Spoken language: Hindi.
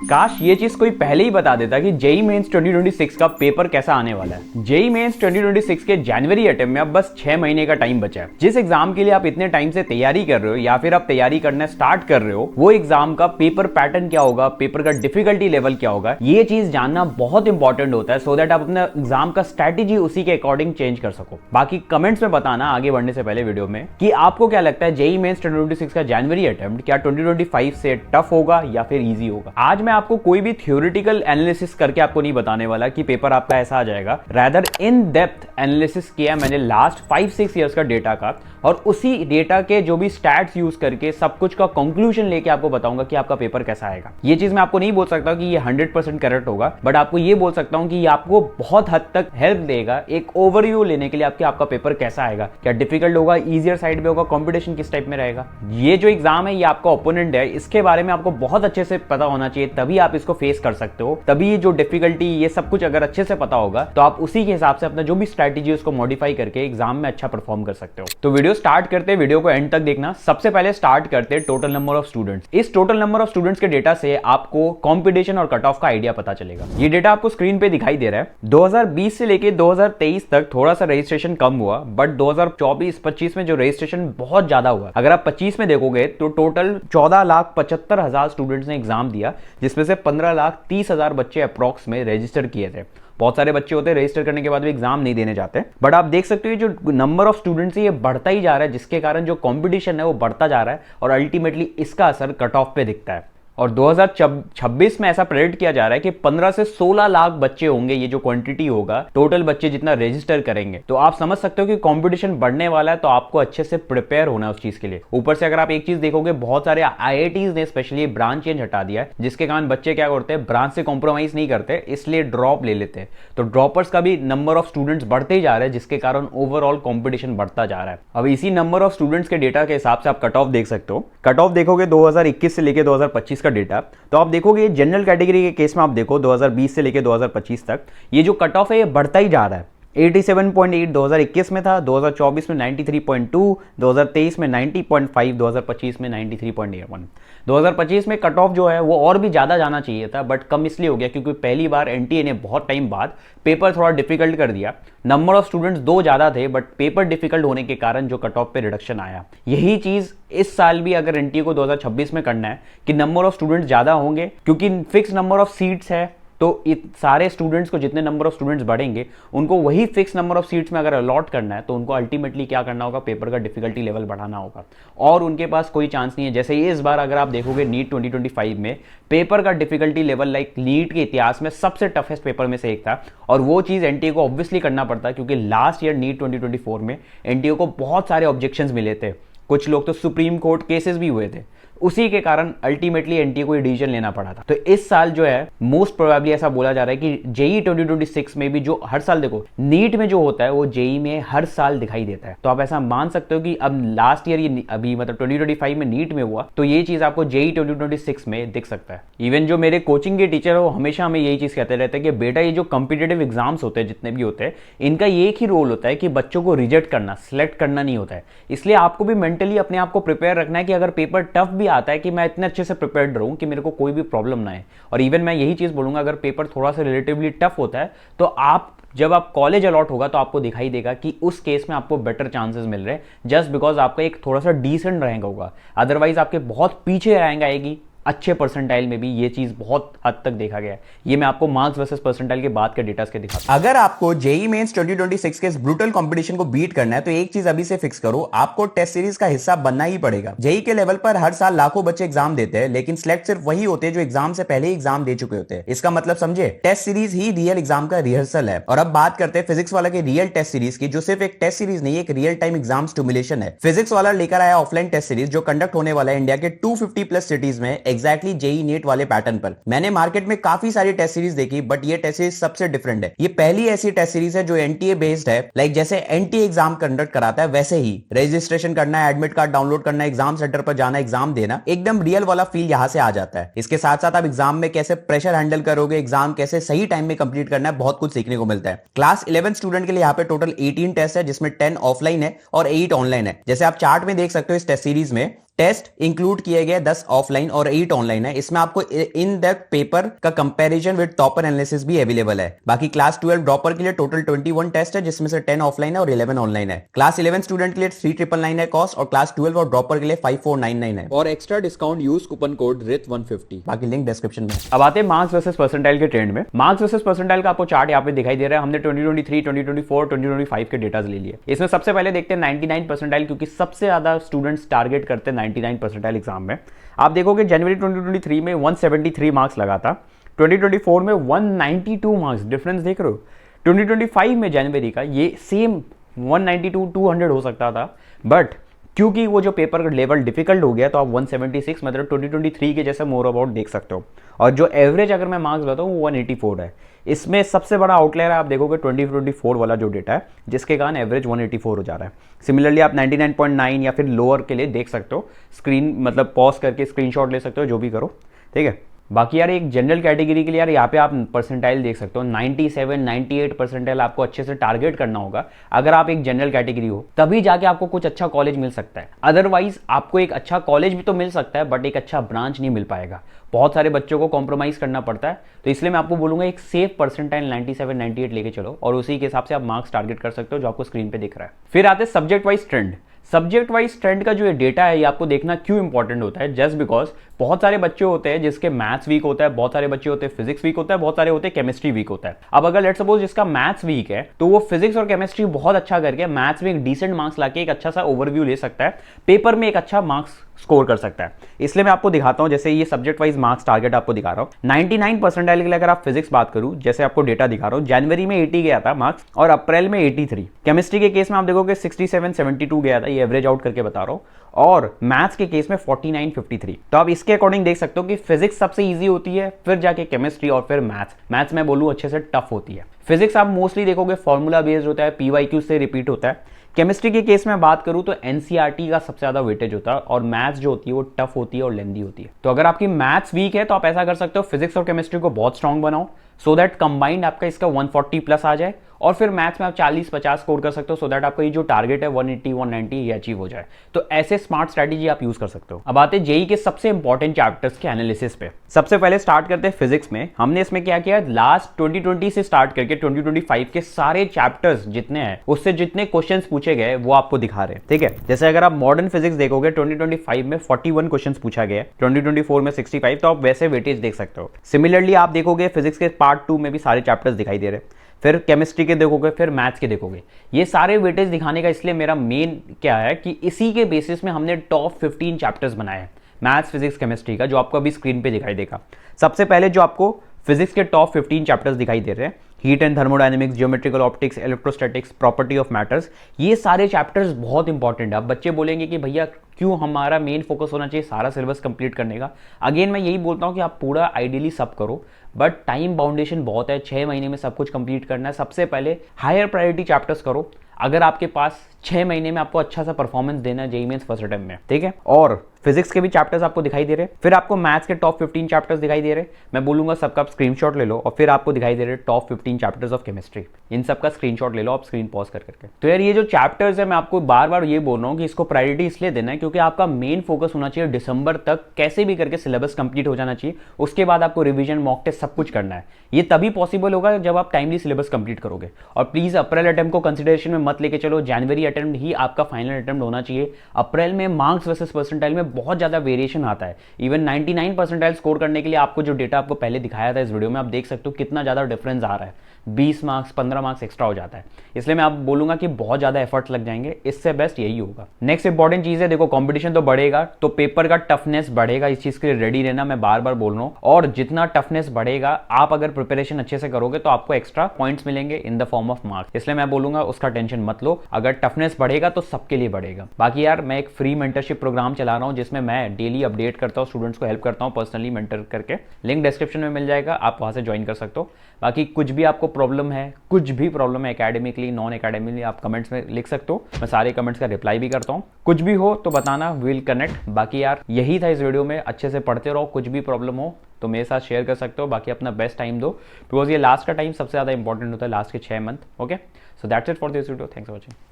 काश ये चीज कोई पहले ही बता देता कि जेई मेंस 2026 का पेपर कैसा आने वाला है। जेई मेंस 2026 के जनवरी अटेम्प्ट में अब बस 6 महीने का टाइम बचा है। जिस एग्जाम के लिए आप इतने टाइम से तैयारी कर रहे हो या फिर आप तैयारी करना स्टार्ट कर रहे हो, वो एग्जाम का पेपर पैटर्न क्या होगा, पेपर का डिफिकल्टी लेवल क्या होगा, ये चीज जानना बहुत इंपॉर्टेंट होता है, सो दैट आप अपना एग्जाम का स्ट्रैटेजी उसी के अकॉर्डिंग चेंज कर सको। बाकी कमेंट्स में बताना आगे बढ़ने से पहले वीडियो में कि आपको क्या लगता है जेई मेंस 2026 का जनवरी अटेम्प्ट क्या 2025 से टफ होगा या फिर इजी होगा। आज मैं आपको कोई भी थ्योरेटिकल एनालिसिस करके आपको नहीं बताने वाला कि पेपर आपका ऐसा आ जाएगा, रादर इन डेप्थ एनालिसिस किया मैंने लास्ट 5-6 इयर्स का डेटा का, और उसी डेटा के जो भी स्टैट्स यूज करके सब कुछ का कंक्लूजन लेके आपको बताऊंगा कि आपका पेपर कैसा आएगा। ये चीज मैं आपको नहीं बोल सकता कि ये 100% करेक्ट होगा, बट आपको ये बोल सकता हूं कि ये आपको बहुत हद तक हेल्प देगा एक ओवरव्यू लेने के लिए आपका पेपर कैसा आएगा, क्या डिफिकल्ट होगा, इजियर साइड में होगा, कंपटीशन किस टाइप में रहेगा। ये जो एग्जाम है ये आपका ओपोनेंट है, इसके बारे में आपको बहुत अच्छे से पता होना चाहिए, तभी आप इसको फेस कर सकते हो। तभी जो डिफिकल्टी ये सब कुछ अगर अच्छे से पता होगा तो आप उसी के हिसाब से अपना जो भी स्ट्रैटेजी उसको मॉडिफाई करके एग्जाम में अच्छा परफॉर्म कर सकते हो। तो वीडियो स्टार्ट करते हैं, वीडियो को एंड तक देखना। सबसे पहले स्टार्ट करते हैं टोटल नंबर ऑफ स्टूडेंट्स। इस टोटल नंबर ऑफ स्टूडेंट्स के डेटा से आपको कंपटीशन और कट ऑफ का आइडिया पता चलेगा। ये डेटा आपको स्क्रीन पे दिखाई दे रहा है। 2020 से लेके 2023 तक थोड़ा सा रजिस्ट्रेशन कम हुआ, बट 2024-25 में जो रजिस्ट्रेशन बहुत ज्यादा हुआ। अगर आप 25 में देखोगे तो टोटल 14,75,000 स्टूडेंट्स ने एग्जाम दिया, जिसमें से 15,30,000 बच्चे अप्रॉक्स में रजिस्टर किए थे। बहुत सारे बच्चे होते हैं रजिस्टर करने के बाद भी एग्जाम नहीं देने जाते, बट आप देख सकते हो जो नंबर ऑफ स्टूडेंट्स है ये बढ़ता ही जा रहा है, जिसके कारण जो कंपटीशन है वो बढ़ता जा रहा है और अल्टीमेटली इसका असर कट ऑफ पे दिखता है। और 2026 में ऐसा प्रेडिक्ट किया जा रहा है कि 15 से 16 लाख बच्चे होंगे, ये जो क्वांटिटी होगा टोटल बच्चे जितना रजिस्टर करेंगे। तो आप समझ सकते हो कि कंपटीशन बढ़ने वाला है, तो आपको अच्छे से प्रिपेयर होना है उस चीज के लिए। ऊपर से अगर आप एक चीज देखोगे, बहुत सारे आईआईटीज ने स्पेशली ब्रांच चेंज हटा दिया है, जिसके कारण बच्चे क्या करते हैं, ब्रांच से कॉम्प्रोमाइज नहीं करते, इसलिए ड्रॉप ले लेते हैं। तो ड्रॉपर्स का भी नंबर ऑफ स्टूडेंट्स बढ़ते ही जा रहे हैं, जिसके कारण ओवरऑल कॉम्पिटिशन बढ़ता जा रहा है। अब इसी नंबर ऑफ स्टूडेंट्स के डेटा के हिसाब से आप कट ऑफ देख सकते हो। कट ऑफ देखोगे 2021 से लेकर 2025 का डेटा, तो आप देखोगे जनरल कैटेगरी के केस में आप देखो 2020 से लेकर 2025 तक ये जो कट ऑफ है ये बढ़ता ही जा रहा है। 87.8 2021 में था, 2024 में 93.2, 2023 में 90.5, 2025 में 93.1। 2025 में कट ऑफ जो है वो और भी ज़्यादा जाना चाहिए था, बट कम इसलिए हो गया क्योंकि पहली बार एनटीए ने बहुत टाइम बाद पेपर थोड़ा डिफिकल्ट कर दिया। नंबर ऑफ स्टूडेंट्स 2 ज़्यादा थे, बट पेपर डिफिकल्ट होने के कारण जो कट ऑफ पे रिडक्शन आया। यही चीज़ इस साल भी अगर एनटीए को 2026 में करना है कि नंबर ऑफ स्टूडेंट्स ज़्यादा होंगे, क्योंकि फिक्स नंबर ऑफ सीट्स है, तो सारे स्टूडेंट्स को जितने नंबर ऑफ स्टूडेंट्स बढ़ेंगे उनको वही फिक्स नंबर ऑफ सीट्स में अगर अलॉट करना है, तो उनको अल्टीमेटली क्या करना होगा, पेपर का डिफिकल्टी लेवल बढ़ाना होगा। और उनके पास कोई चांस नहीं है। जैसे ये इस बार अगर आप देखोगे नीट 2025 में पेपर का डिफिकल्टी लेवल लाइक नीट के इतिहास में सबसे टफेस्ट पेपर में से एक था, और वो चीज़ एनटीए को ऑब्वियसली करना पड़ता है, क्योंकि लास्ट ईयर नीट 2024 में एनटीए को बहुत सारे ऑब्जेक्शंस मिले थे। कुछ लोग तो सुप्रीम कोर्ट केसेस भी हुए थे, उसी के कारण अल्टीमेटली एनटीए को डिसीजन लेना पड़ा था। तो इस साल जो है मोस्ट प्रोबेबली ऐसा बोला जा रहा है कि जेई 2026 में भी, जो हर साल देखो नीट में जो होता है वो जेई में हर साल दिखाई देता है, तो आप ऐसा मान सकते हो कि अब लास्ट ईयर ये अभी मतलब 2025 में नीट में हुआ, तो ये चीज आपको जेई 2026 में दिख सकता है। इवन जो मेरे कोचिंग के टीचर है वो हमेशा हमें यही चीज कहते रहते हैं कि बेटा ये जो कॉम्पिटेटिव एग्जाम्स होते हैं जितने भी होते हैं, इनका ये एक ही रोल होता है कि बच्चों को रिजेक्ट करना, सिलेक्ट करना नहीं होता है। इसलिए आपको भी मेंटली अपने आप को प्रिपेयर रखना है कि अगर पेपर टफ भी आता है कि मैं इतने अच्छे से प्रिपेयर्ड रहूं कि मेरे को कोई भी प्रॉब्लम ना आए। और इवन मैं यही चीज बोलूंगा, अगर पेपर थोड़ा सा रिलेटिवली टफ होता है तो आप जब आप कॉलेज अलॉट होगा तो आपको दिखाई देगा कि उस केस में आपको बेटर चांसेस मिल रहे हैं, जस्ट बिकॉज आपका एक थोड़ा सा डिसेंट रैंक होगा। अदरवाइज आपके बहुत पीछे रैंक आएगी अच्छे परसेंटाइल में भी, ये चीज बहुत हद तक देखा गया है। ये मैं आपको मार्क्स वर्सेस परसेंटाइल के बाद के डेटा के दिखाता हूं। अगर आपको जेई मेंस 2026 के इस ब्रूटल कंपटीशन को बीट करना है तो एक चीज अभी से फिक्स करो, आपको टेस्ट सीरीज का हिस्सा बनना ही पड़ेगा। जेई के लेवल पर हर साल लाखों बच्चे एग्जाम देते हैं, लेकिन सिलेक्ट सिर्फ वही होते हैं जो एग्जाम से पहले ही एग्जाम दे चुके होते हैं। इसका मतलब समझे, टेस्ट सीरीज ही रियल एग्जाम का रिहर्सल है। और अब बात करते हैं फिजिक्स वाला के रियल टेस्ट सीरीज की, जो सिर्फ एक टेस्ट सीरीज नहीं, एक रियल टाइम एग्जाम स्टिमुलेशन है। फिजिक्स वाला लेकर आया ऑफलाइन टेस्ट सीरीज जो कंडक्ट होने वाला है इंडिया के 250+ सिटीज में, एग्जैक्टली जेई नीट वाले पैटर्न पर। मैंने मार्केट में काफी सारी टेस्ट सीरीज देखी, बट ये टेस्ट सीरीज सबसे डिफरेंट है। ये पहली ऐसी टेस्ट सीरीज है जो एनटीए बेस्ड है, लाइक जैसे एनटीए एग्जाम कंडक्ट कराता है वैसे ही रजिस्ट्रेशन करना है, एडमिट कार्ड डाउनलोड करना है, एग्जाम सेंटर पर जाना, एग्जाम देना, एकदम रियल वाला फील यहां से आ जाता है। इसके साथ साथ आप एग्जाम में कैसे प्रेशर हैंडल करोगे, एग्जाम कैसे सही टाइम में कंप्लीट करना है, बहुत कुछ सीखने को मिलता है। क्लास 11 स्टूडेंट के लिए यहाँ पे टोटल 18 टेस्ट है, जिसमें 10 ऑफलाइन है और 8 ऑनलाइन है। जैसे आप चार्ट में देख सकते हो इस टेस्ट सीरीज में टेस्ट इंक्लूड किए गए 10 ऑफलाइन और 8 ऑनलाइन है। इसमें आपको इन डेप्थ पेपर का कंपैरिजन विद टॉपर एनालिसिस भी अवेलेबल है। बाकी क्लास 12 ड्रॉपर के लिए टोटल 21 टेस्ट है, जिसमें से 10 ऑफलाइन है और 11 ऑनलाइन है। क्लास 11 स्टूडेंट के लिए 3999 है कॉस्ट, और क्लास 12 और ड्रॉपर के लिए 5499 है, और extra discount use coupon code RIT150। बाकी लिंक डिस्क्रिप्शन में। अब आते हैं मार्क्स वर्सेस परसेंटाइल के ट्रेंड में। मार्क्स वर्सेस परसेंटाइल का आपको चार्ट यहाँ पे दिखाई दे रहा है। हमने 2023, 2024, 2025 के डेटाज ले लिए। इसमें सबसे पहले देखते हैं 99 परसेंटाइल, क्योंकि सबसे ज्यादा स्टूडेंट्स टारगेट करते हैं 99 परसेंटाइल एग्जाम में। आप देखोगे जनवरी 2023 में 173 मार्क्स लगा था, 2024 में 192 मार्क्स, डिफरेंस देख रहे हो। 2025 में जनवरी का ये सेम 192 200 हो सकता था, बट क्योंकि वो जो पेपर का लेवल डिफिकल्ट हो गया तो आप 176 मतलब 2023 के जैसे मोर अबाउट देख सकते हो। और जो एवरेज अगर मैं मार्क्स बताऊँ वो 184 है। इसमें सबसे बड़ा आउटलेयर है, आप देखोगे 2024 वाला जो डेटा है, जिसके कारण एवरेज 184 हो जा रहा है। सिमिलरली आप 99.9 या फिर लोअर के लिए देख सकते हो, स्क्रीन मतलब पॉज करके स्क्रीनशॉट ले सकते हो, जो भी करो, ठीक है। बाकी यार एक जनरल कैटेगरी के लिए यार यहाँ पे आप परसेंटाइल देख सकते हो, 97, 98 परसेंटाइल आपको अच्छे से टारगेट करना होगा। अगर आप एक जनरल कैटेगरी हो तभी जाके आपको कुछ अच्छा कॉलेज मिल सकता है, अदरवाइज आपको एक अच्छा कॉलेज भी तो मिल सकता है बट एक अच्छा ब्रांच नहीं मिल पाएगा। बहुत सारे बच्चों को कॉम्प्रोमाइज करना पड़ता है, तो इसलिए मैं आपको बोलूंगा एक सेफ परसेंटाइल 97, 98 लेके चलो, और उसी के हिसाब से आप मार्क्स टारगेट कर सकते हो जो आपको स्क्रीन पे दिख रहा है। फिर आते हैं subject wise trend. Subject wise trend का जो ये डेटा है ये आपको देखना क्यों इंपॉर्टेंट होता है, जस्ट बिकॉज बहुत सारे बच्चे होते हैं जिसके मैथ्स वीक होता है, बहुत सारे बच्चे होते हैं फिजिक्स वीक होता है, बहुत सारे होते हैं केमिस्ट्री वीक होता है। अब अगर लेट्स सपोज जिसका मैथ्स वीक है तो वो फिजिक्स और केमिस्ट्री बहुत अच्छा करके मैथ्स में एक डिसेंट मार्क्स लाके एक अच्छा सा ओवरव्यू ले सकता है, पेपर में एक अच्छा मार्क्स स्कोर कर सकता है। इसलिए मैं आपको दिखाता हूं, जैसे ये सब्जेक्ट वाइज मार्क्स टारगेट आपको दिखा रहा हूं। 99 परसेंटाइल के लिए अगर आप फिजिक्स बात करूं, जैसे आपको डेटा दिखा रहा हूं, जनवरी में 80 गया था मार्क्स और अप्रैल में 83। केमिस्ट्री के केस में आप देखोगे 67, 72 गया था, ये एवरेज आउट करके बता रहा हूं, और मैथ्स के केस में 49, 53। तो आप इसके अकॉर्डिंग देख सकते हो कि फिजिक्स सबसे इजी होती है, फिर जाके केमिस्ट्री और फिर मैथ्स मैं बोलूं अच्छे से टफ होती है। फिजिक्स आप मोस्टली देखोगे फॉर्मूला बेस्ड होता है, PYQ से रिपीट होता है। केमिस्ट्री के केस में बात करूं तो NCERT का सबसे ज्यादा वेटेज होता है, और मैथ्स जो होती है वो टफ होती है और लेंदी होती है। तो अगर आपकी मैथ्स वीक है तो आप ऐसा कर सकते हो, फिजिक्स और केमिस्ट्री को बहुत स्ट्रांग बनाओ, सो दैट कंबाइंड आपका इसका 140 प्लस आ जाए, और फिर मैथ्स में आप 40-50 स्कोर कर सकते हो, सो दैट आपका ये जो टारगेट है 180, 190 ये अचीव हो जाए। तो ऐसे स्मार्ट स्ट्रेटेजी आप यूज कर सकते हो। अब आते हैं जेई के सबसे इंपॉर्टेंट चैप्टर्स के एनालिसिस पे। सबसे पहले स्टार्ट करते हैं फिजिक्स में। हमने इसमें क्या किया, लास्ट 2020 से स्टार्ट करके 2025 के सारे चैप्टर्स जितने हैं उससे जितने क्वेश्चंस पूछे गए वो आपको दिखा रहे हैं, ठीक है। जैसे अगर आप मॉडर्न फिजिक्स देखोगे 2025 में 41 क्वेश्चंस पूछा गया, 2024 में 65, तो आप वैसे वेटेज देख सकते हो। सिमिलरली आप देखोगे फिजिक्स के पार्ट 2 में भी सारे चैप्टर्स दिखाई दे रहे हैं, फिर केमिस्ट्री के देखोगे, फिर मैथ्स के देखोगे। ये सारे वेटेज दिखाने का इसलिए मेरा मेन क्या है कि इसी के बेसिस में हमने टॉप 15 चैप्टर्स बनाए हैं मैथ्स, फिजिक्स, केमिस्ट्री का, जो आपको अभी स्क्रीन पे दिखाई देगा। सबसे पहले जो आपको फिजिक्स के टॉप 15 चैप्टर्स दिखाई दे रहे हैं, heat and thermodynamics, geometrical optics, electrostatics, property of matters, ये सारे चैप्टर्स बहुत इंपॉर्टेंट है। अब बच्चे बोलेंगे कि भैया क्यों हमारा मेन फोकस होना चाहिए सारा सिलेबस कंप्लीट करने का। अगेन मैं यही बोलता हूँ कि आप पूरा आइडियली सब करो, बट टाइम बाउंडेशन बहुत है, 6 महीने में सब कुछ कंप्लीट करना है। सबसे पहले हायर प्रायोरिटी चैप्टर्स करो, अगर आपके पास 6 महीने में आपको अच्छा सा परफॉर्मेंस देना है जेईई मेंस फर्स्ट अटेम्प्ट में, ठीक है। और फिजिक्स के भी चैप्टर्स आपको दिखाई दे रहे हैं, फिर आपको मैथ्स के टॉप 15 चैप्टर्स दिखाई दे रहे हैं। मैं बोलूंगा सबका आप स्क्रीनशॉट ले लो, और फिर आपको दिखाई दे रहे हैं टॉप 15 चैप्टर्स ऑफ केमिस्ट्री। इन सबका स्क्रीनशॉट ले लो आप स्क्रीन पॉज करके। तो यार ये जो चैप्टर्स है मैं आपको बार बार ये बोल रहा हूँ कि इसको प्रायोरिटी इसलिए देना है क्योंकि आपका मेन फोकस होना चाहिए दिसंबर तक कैसे भी करके सिलेबस कंप्लीट हो जाना चाहिए। उसके बाद आपको रिवीजन, मॉक टेस्ट सब कुछ करना है। ये तभी पॉसिबल होगा जब आप टाइमली सिलेबस कंप्लीट करोगे। और प्लीज अप्रैल अटेम्प्ट को कंसिडरेशन में मत लेके चलो, जनवरी अटेम्प्ट ही आपका फाइनल अटेम्प्ट होना चाहिए। अप्रैल में मार्क्स वर्सेस परसेंटाइल में बहुत ज्यादा वेरिएशन आता है। इवन 99 परसेंटाइल स्कोर करने के लिए आपको जो डेटा आपको पहले दिखाया था इस वीडियो में, आप देख सकते हो कितना ज्यादा डिफरेंस आ रहा है, 20 मार्क्स 15 मार्क्स एक्स्ट्रा हो जाता है। इसलिए मैं आप बोलूंगा कि बहुत ज्यादा एफर्ट्स लग जाएंगे, इससे बेस्ट यही होगा। नेक्स्ट इंपॉर्टेंट चीज है, देखो कंपटीशन तो बढ़ेगा तो पेपर का टफनेस बढ़ेगा, इस चीज के लिए रेडी रहना, मैं बार बार बोल रहा हूं। और जितना टफनेस बढ़ेगा, आप अगर प्रिपरेशन अच्छे से करोगे तो आपको एक्स्ट्रा पॉइंट्स मिलेंगे in the form of marks. इसलिए मैं बोलूंगा उसका टेंशन मत लो, अगर टफनेस बढ़ेगा तो सबके लिए बढ़ेगा। बाकी यार मैं एक फ्री मेंटरशिप प्रोग्राम चला रहा हूं जिसमें मैं डेली अपडेट करता हूं, स्टूडेंट्स को हेल्प करता हूं पर्सनली मेंटर करके। लिंक डिस्क्रिप्शन में मिल जाएगा, आप वहां से ज्वाइन कर सकते हो। बाकी कुछ भी आपको प्रॉब्लम है, कुछ भी प्रॉब्लम है एकेडमिकली, नॉन एकेडमिकली, आप कमेंट्स में लिख सकते हो, मैं सारे कमेंट्स का रिप्लाई भी करता हूँ। कुछ भी हो तो बताना, विल कनेक्ट। बाकी यार यही था इस वीडियो में, अच्छे से पढ़ते रहो, कुछ भी प्रॉब्लम हो तो मेरे साथ शेयर कर सकते हो। बाकी अपना बेस्ट टाइम दो, बिकॉज ये लास्ट का टाइम सबसे ज़्यादा इंपॉर्टेंट होता है, लास्ट के 6 month. Okay, so that's it for this video, thanks for watching.